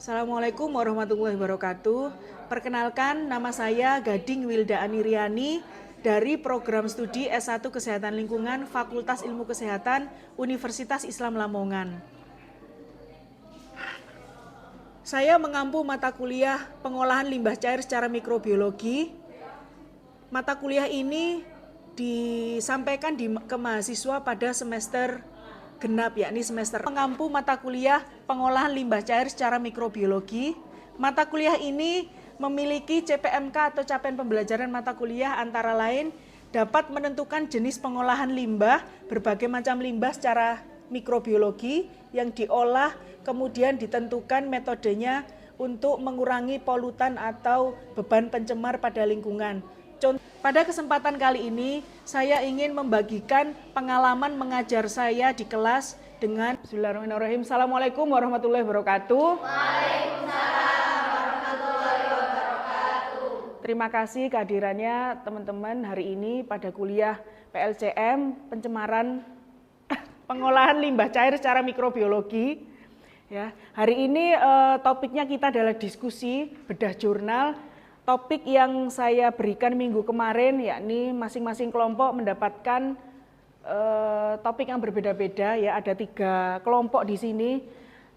Assalamualaikum warahmatullahi wabarakatuh. Perkenalkan, nama saya Gading Wilda Aniriani dari program studi S1 Kesehatan Lingkungan Fakultas Ilmu Kesehatan Universitas Islam Lamongan. Saya mengampu mata kuliah pengolahan limbah cair secara mikrobiologi. Mata kuliah ini disampaikan ke mahasiswa pada semester genap, yakni semester mengampu mata kuliah pengolahan limbah cair secara mikrobiologi. Mata kuliah ini memiliki CPMK atau capaian pembelajaran mata kuliah antara lain dapat menentukan jenis pengolahan limbah, berbagai macam limbah secara mikrobiologi yang diolah, kemudian ditentukan metodenya untuk mengurangi polutan atau beban pencemar pada lingkungan. Pada kesempatan kali ini, saya ingin membagikan pengalaman mengajar saya di kelas dengan Bismillahirrahmanirrahim. Assalamualaikum warahmatullahi wabarakatuh. Waalaikumsalam warahmatullahi wabarakatuh. Terima kasih kehadirannya teman-teman hari ini pada kuliah PLCM, pencemaran pengolahan limbah cair secara mikrobiologi. Ya, hari ini topiknya kita adalah diskusi bedah jurnal. Topik yang saya berikan minggu kemarin, yakni masing-masing kelompok mendapatkan topik yang berbeda-beda, ya, ada 3 kelompok di sini.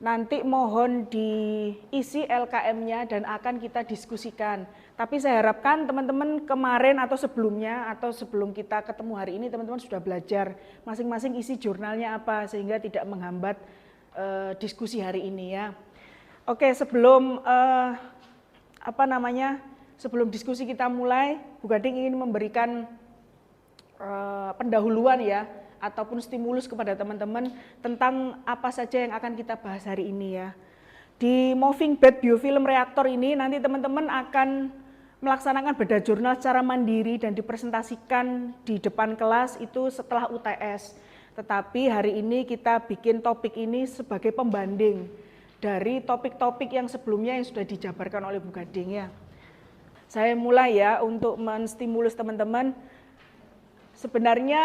Nanti mohon diisi LKM-nya dan akan kita diskusikan. Tapi saya harapkan teman-teman kemarin atau sebelumnya atau sebelum kita ketemu hari ini teman-teman sudah belajar masing-masing isi jurnalnya apa sehingga tidak menghambat diskusi hari ini, ya. Oke, sebelum diskusi kita mulai, Bu Gading ingin memberikan pendahuluan, ya, ataupun stimulus kepada teman-teman tentang apa saja yang akan kita bahas hari ini, ya. Di Moving Bed Biofilm Reactor ini nanti teman-teman akan melaksanakan bedah jurnal secara mandiri dan dipresentasikan di depan kelas itu setelah UTS. Tetapi hari ini kita bikin topik ini sebagai pembanding dari topik-topik yang sebelumnya yang sudah dijabarkan oleh Bu Gading, ya. Saya mulai, ya, untuk menstimulus teman-teman. Sebenarnya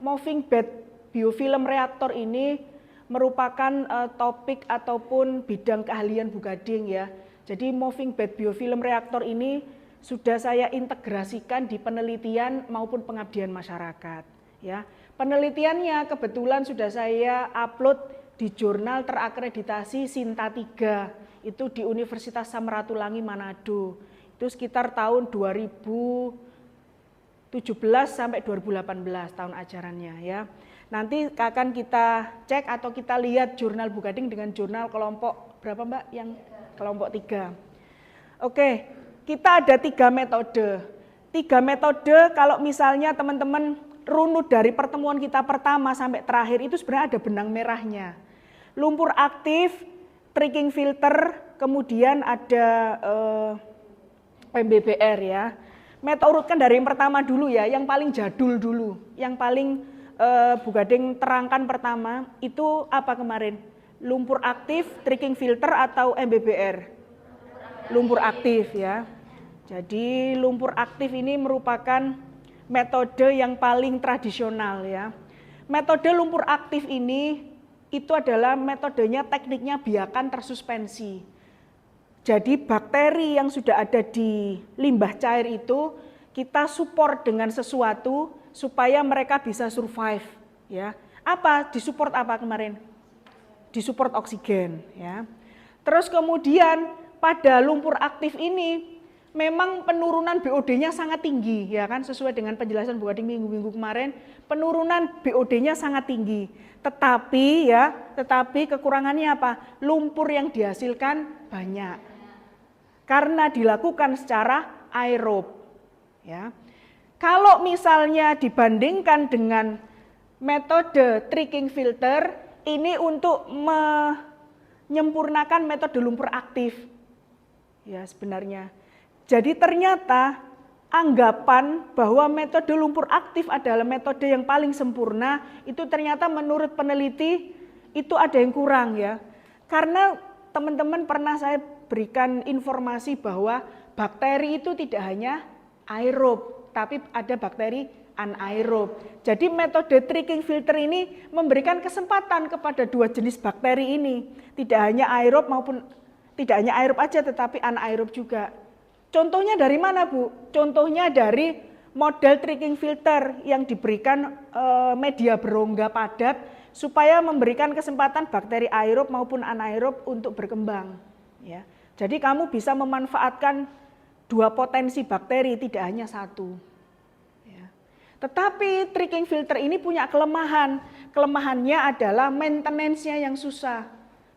Moving Bed Biofilm Reactor ini merupakan topik ataupun bidang keahlian Bu Gading, ya. Jadi Moving Bed Biofilm Reactor ini sudah saya integrasikan di penelitian maupun pengabdian masyarakat, ya. Penelitiannya kebetulan sudah saya upload di jurnal terakreditasi Sinta 3 itu di Universitas Samratulangi Manado. Itu sekitar tahun 2017 sampai 2018 tahun ajarannya, ya. Nanti akan kita cek atau kita lihat jurnal Bu Gading dengan jurnal kelompok berapa, Mbak? Yang kelompok 3. Oke, kita ada 3 metode. 3 metode kalau misalnya teman-teman runut dari pertemuan kita pertama sampai terakhir itu sebenarnya ada benang merahnya. Lumpur aktif, tricking filter, kemudian ada MBBR, ya. Urutkan dari yang pertama dulu, ya, yang paling jadul dulu, yang paling Bu Gading terangkan pertama itu apa kemarin? Lumpur aktif, tricking filter atau MBBR? Lumpur aktif, ya. Jadi lumpur aktif ini merupakan metode yang paling tradisional, ya. Metode lumpur aktif ini itu adalah metodenya tekniknya biakan tersuspensi. Jadi bakteri yang sudah ada di limbah cair itu kita support dengan sesuatu supaya mereka bisa survive, ya. Apa? Disupport apa kemarin? Disupport oksigen, ya. Terus kemudian pada lumpur aktif ini memang penurunan BOD-nya sangat tinggi, ya kan, sesuai dengan penjelasan Bu Gading minggu-minggu kemarin, penurunan BOD-nya sangat tinggi. Tetapi kekurangannya apa? Lumpur yang dihasilkan banyak. Karena dilakukan secara aerob, ya. Kalau misalnya dibandingkan dengan metode tricking filter, ini untuk menyempurnakan metode lumpur aktif, ya, sebenarnya. Jadi ternyata anggapan bahwa metode lumpur aktif adalah metode yang paling sempurna itu ternyata menurut peneliti itu ada yang kurang, ya. Karena teman-teman pernah saya berikan informasi bahwa bakteri itu tidak hanya aerob, tapi ada bakteri anaerob. Jadi metode tricking filter ini memberikan kesempatan kepada 2 jenis bakteri ini, tidak hanya aerob maupun Tidak hanya aerob aja tetapi anaerob juga. Contohnya dari mana, Bu? Contohnya dari model tricking filter yang diberikan media berongga padat supaya memberikan kesempatan bakteri aerob maupun anaerob untuk berkembang. Ya. Jadi kamu bisa memanfaatkan dua potensi bakteri, tidak hanya satu. Ya. Tetapi tricking filter ini punya kelemahan. Kelemahannya adalah maintenance-nya yang susah.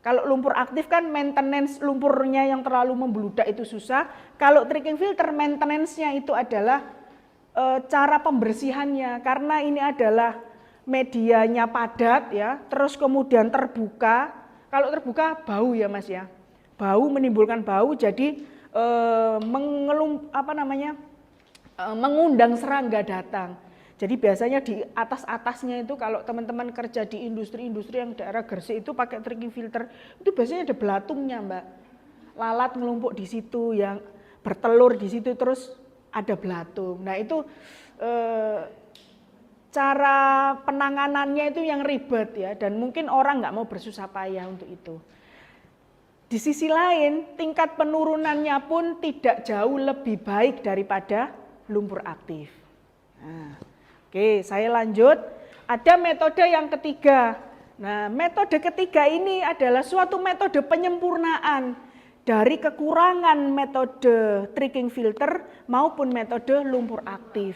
Kalau lumpur aktif kan maintenance lumpurnya yang terlalu membeludak itu susah. Kalau tricking filter maintenance-nya itu adalah cara pembersihannya. Karena ini adalah medianya padat ya, terus kemudian terbuka. Kalau terbuka bau ya Mas ya. Bau, menimbulkan bau, jadi mengundang serangga datang. Jadi biasanya di atas-atasnya itu kalau teman-teman kerja di industri-industri yang daerah Gresik itu pakai tricking filter, itu biasanya ada belatungnya Mbak. Lalat ngelumpuk di situ, yang bertelur di situ, terus ada belatung. Nah itu cara penanganannya itu yang ribet ya, dan mungkin orang nggak mau bersusah payah untuk itu. Di sisi lain, tingkat penurunannya pun tidak jauh lebih baik daripada lumpur aktif. Nah, oke, saya lanjut. Ada metode yang ketiga. Nah, metode ketiga ini adalah suatu metode penyempurnaan dari kekurangan metode tricking filter maupun metode lumpur aktif.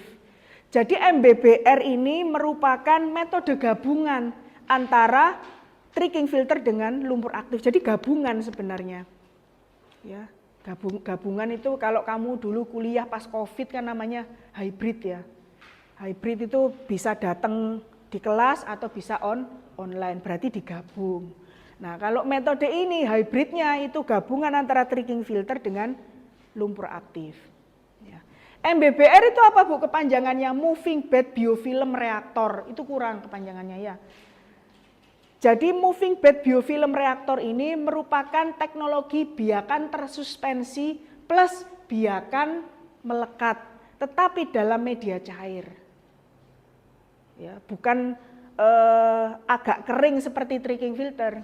Jadi MBBR ini merupakan metode gabungan antara tricking filter dengan lumpur aktif. Jadi gabungan sebenarnya. Ya, gabungan itu kalau kamu dulu kuliah pas Covid kan namanya hybrid ya. Hybrid itu bisa datang di kelas atau bisa online, berarti digabung. Nah, kalau metode ini hybridnya itu gabungan antara tricking filter dengan lumpur aktif. Ya. MBBR itu apa Bu kepanjangannya? Moving Bed Biofilm Reactor. Itu kurang kepanjangannya ya. Jadi moving bed biofilm reaktor ini merupakan teknologi biakan tersuspensi plus biakan melekat, tetapi dalam media cair. Ya, bukan agak kering seperti tricking filter.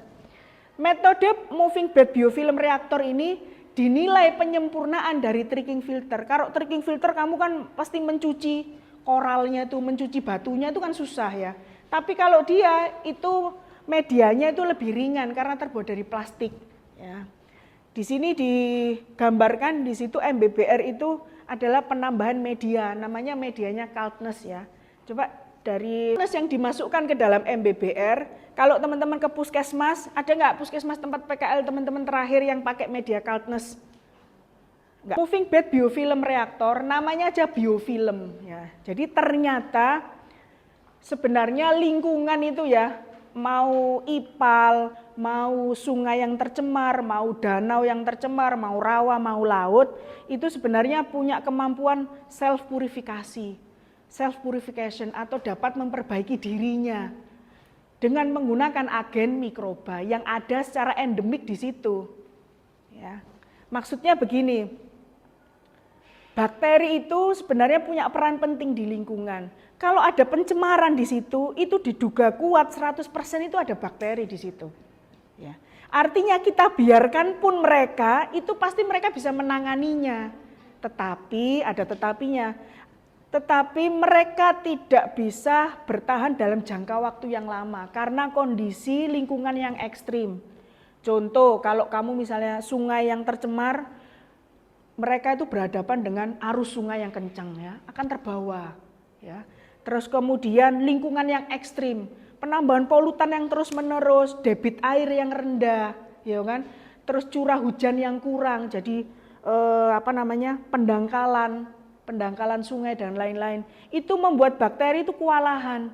Metode moving bed biofilm reaktor ini dinilai penyempurnaan dari tricking filter. Kalau tricking filter kamu kan pasti mencuci koralnya itu, mencuci batunya itu kan susah ya. Tapi kalau dia itu medianya itu lebih ringan karena terbuat dari plastik. Ya. Di sini digambarkan di situ MBBR itu adalah penambahan media, namanya medianya Kaltness ya. Coba dari yang dimasukkan ke dalam MBBR, kalau teman-teman ke puskesmas, ada nggak puskesmas tempat PKL teman-teman terakhir yang pakai media Kaltness? Enggak. Moving bed biofilm reaktor, namanya aja biofilm ya. Jadi ternyata sebenarnya lingkungan itu ya, mau ipal, mau sungai yang tercemar, mau danau yang tercemar, mau rawa, mau laut, itu sebenarnya punya kemampuan self purification atau dapat memperbaiki dirinya dengan menggunakan agen mikroba yang ada secara endemik di situ. Ya. Maksudnya begini, bakteri itu sebenarnya punya peran penting di lingkungan. Kalau ada pencemaran di situ, itu diduga kuat 100% itu ada bakteri di situ. Ya. Artinya kita biarkan pun mereka, itu pasti mereka bisa menanganinya. Tetapi, ada tetapinya, tetapi mereka tidak bisa bertahan dalam jangka waktu yang lama karena kondisi lingkungan yang ekstrim. Contoh, kalau kamu misalnya sungai yang tercemar, mereka itu berhadapan dengan arus sungai yang kencang ya, akan terbawa. Ya. Terus kemudian lingkungan yang ekstrim, penambahan polutan yang terus-menerus, debit air yang rendah, ya kan? Terus curah hujan yang kurang, jadi pendangkalan sungai dan lain-lain. Itu membuat bakteri itu kewalahan.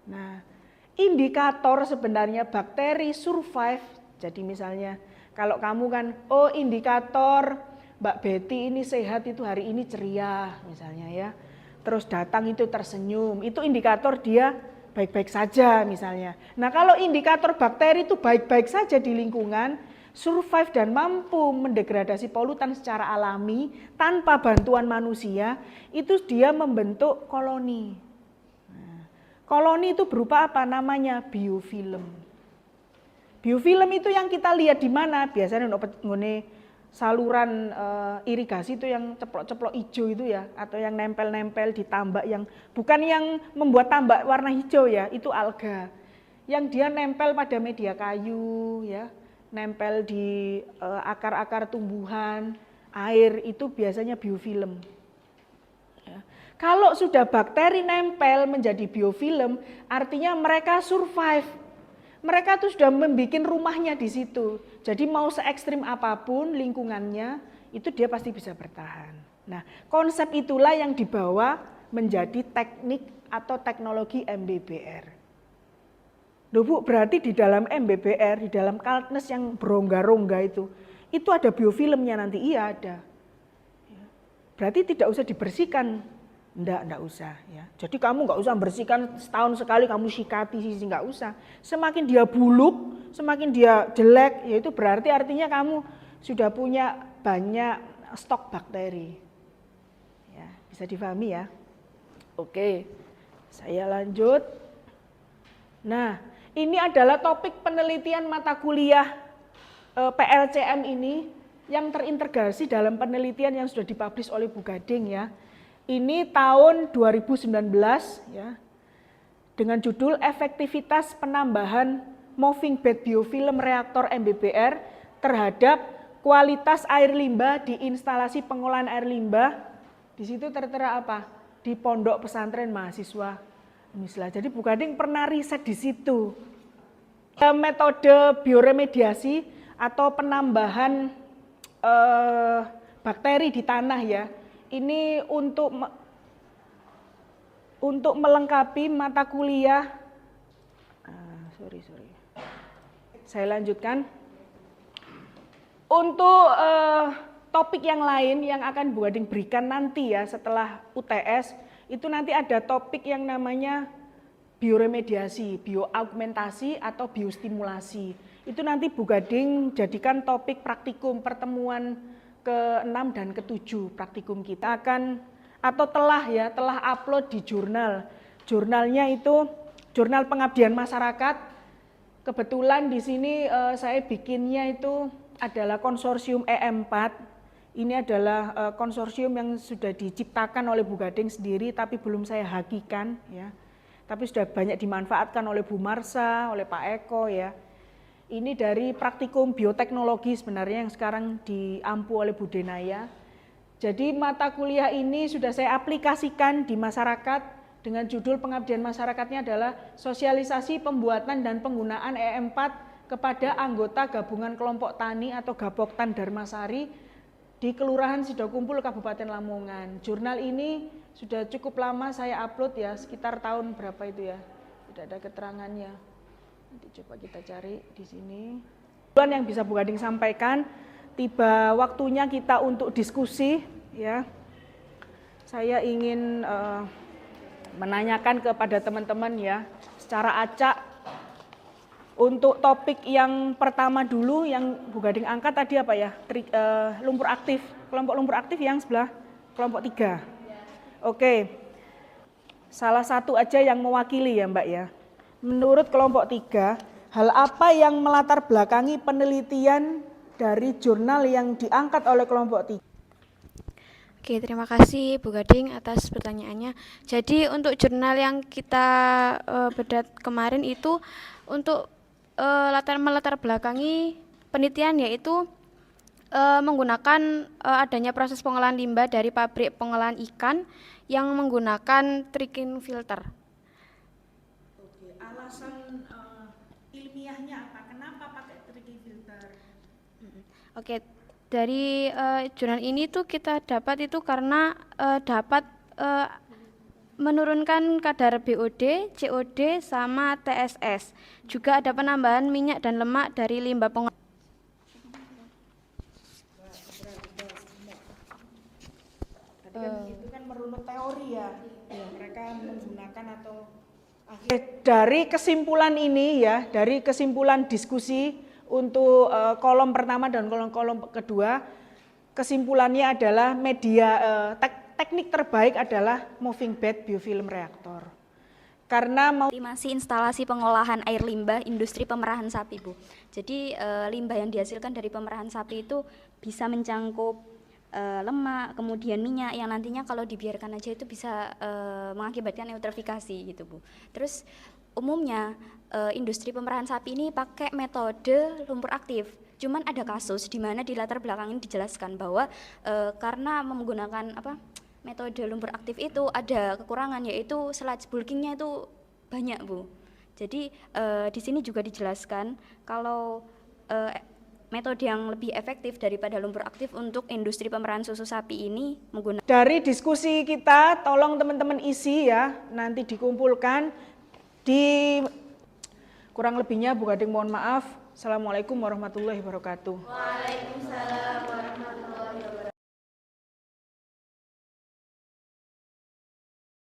Nah, indikator sebenarnya bakteri survive. Jadi misalnya kalau kamu kan, oh indikator Mbak Betty ini sehat itu hari ini ceria misalnya ya. Terus datang itu tersenyum, itu indikator dia baik-baik saja misalnya. Nah kalau indikator bakteri itu baik-baik saja di lingkungan, survive dan mampu mendegradasi polutan secara alami tanpa bantuan manusia, itu dia membentuk koloni. Nah, koloni itu berupa apa? Namanya biofilm. Biofilm itu yang kita lihat di mana? Biasanya ngene saluran irigasi itu yang ceplok-ceplok hijau itu ya, atau yang nempel-nempel di tambak, yang bukan yang membuat tambak warna hijau ya, itu alga. Yang dia nempel pada media kayu ya, nempel di akar-akar tumbuhan, air, itu biasanya biofilm. Ya. Kalau sudah bakteri nempel menjadi biofilm, artinya mereka survive. Mereka tuh sudah membuat rumahnya di situ. Jadi mau se ekstrim apapun lingkungannya, itu dia pasti bisa bertahan. Nah, konsep itulah yang dibawa menjadi teknik atau teknologi MBBR. Loh Bu, berarti di dalam MBBR, di dalam Kaltnesh yang berongga-rongga itu ada biofilmnya nanti? Iya ada. Berarti tidak usah dibersihkan. Enggak usah ya. Jadi kamu enggak usah bersihkan setahun sekali, kamu sikati sih, enggak usah. Semakin dia buluk, semakin dia jelek, ya itu berarti artinya kamu sudah punya banyak stok bakteri. Ya, bisa difahami ya. Oke. Saya lanjut. Nah, ini adalah topik penelitian mata kuliah PLCM ini yang terintegrasi dalam penelitian yang sudah dipublish oleh Bu Gading ya. Ini tahun 2019 ya, dengan judul efektivitas penambahan moving bed biofilm reaktor MBBR terhadap kualitas air limbah di instalasi pengolahan air limbah. Di situ tertera apa? Di Pondok Pesantren Mahasiswa Unisla. Jadi Bu Gading pernah riset di situ. Metode bioremediasi atau penambahan bakteri di tanah ya. Ini untuk melengkapi mata kuliah. Saya lanjutkan. Untuk topik yang lain yang akan Bu Gading berikan nanti ya setelah UTS, itu nanti ada topik yang namanya bioremediasi, bioaugmentasi atau biostimulasi. Itu nanti Bu Gading jadikan topik praktikum pertemuan ke-6 dan ke-7 praktikum kita akan atau telah upload di jurnal. Jurnalnya itu Jurnal Pengabdian Masyarakat. Kebetulan di sini saya bikinnya itu adalah konsorsium EM4. Ini adalah konsorsium yang sudah diciptakan oleh Bu Gading sendiri tapi belum saya hakikan ya. Tapi sudah banyak dimanfaatkan oleh Bu Marsa, oleh Pak Eko ya. Ini dari praktikum bioteknologi sebenarnya yang sekarang diampu oleh Bu Denaya. Jadi mata kuliah ini sudah saya aplikasikan di masyarakat dengan judul pengabdian masyarakatnya adalah sosialisasi pembuatan dan penggunaan EM4 kepada anggota gabungan kelompok tani atau Gapoktan Dharmasari di Kelurahan Sidokumpul Kabupaten Lamongan. Jurnal ini sudah cukup lama saya upload ya, sekitar tahun berapa itu ya, tidak ada keterangannya. Nanti coba kita cari di sini. Yang bisa Bu Gading sampaikan, tiba waktunya kita untuk diskusi ya. Saya ingin menanyakan kepada teman-teman ya, secara acak untuk topik yang pertama dulu yang Bu Gading angkat tadi apa ya? Lumpur aktif, kelompok lumpur aktif yang sebelah kelompok 3. Oke. Salah satu aja yang mewakili ya Mbak ya. Menurut kelompok 3, hal apa yang melatar belakangi penelitian dari jurnal yang diangkat oleh kelompok 3? Oke, terima kasih Bu Gading atas pertanyaannya. Jadi untuk jurnal yang kita bedah kemarin itu untuk melatar belakangi penelitian yaitu menggunakan adanya proses pengolahan limbah dari pabrik pengolahan ikan yang menggunakan tricking filter. Oke, alasan ilmiahnya apa? Kenapa pakai tricking filter? Oke, dari jurnal ini tuh kita dapat itu karena dapat menurunkan kadar BOD, COD, sama TSS. Juga ada penambahan minyak dan lemak dari limbah pengolahan. Tadi kan itu kan merunut teori ya. Mereka menggunakan atau dari kesimpulan ini ya, dari kesimpulan diskusi untuk kolom pertama dan kolom kedua, kesimpulannya adalah teknik terbaik adalah moving bed biofilm reaktor. karena mau Optimasi instalasi pengolahan air limbah industri pemerahan sapi, Bu. Jadi limbah yang dihasilkan dari pemerahan sapi itu bisa mencangkup lemak, kemudian minyak yang nantinya kalau dibiarkan aja itu bisa mengakibatkan eutrofikasi gitu, Bu. Terus umumnya industri pemerahan sapi ini pakai metode lumpur aktif. Cuman ada kasus di mana di latar belakang ini dijelaskan bahwa karena menggunakan metode lumpur aktif itu ada kekurangan, yaitu sludge bulkingnya itu banyak, Bu. Jadi di sini juga dijelaskan kalau metode yang lebih efektif daripada lumpur aktif untuk industri pemerahan susu sapi ini menggunakan. dari diskusi kita, tolong teman-teman isi ya, nanti dikumpulkan di kurang lebihnya Bu Gading mohon maaf. Assalamualaikum warahmatullahi wabarakatuh. Waalaikumsalam.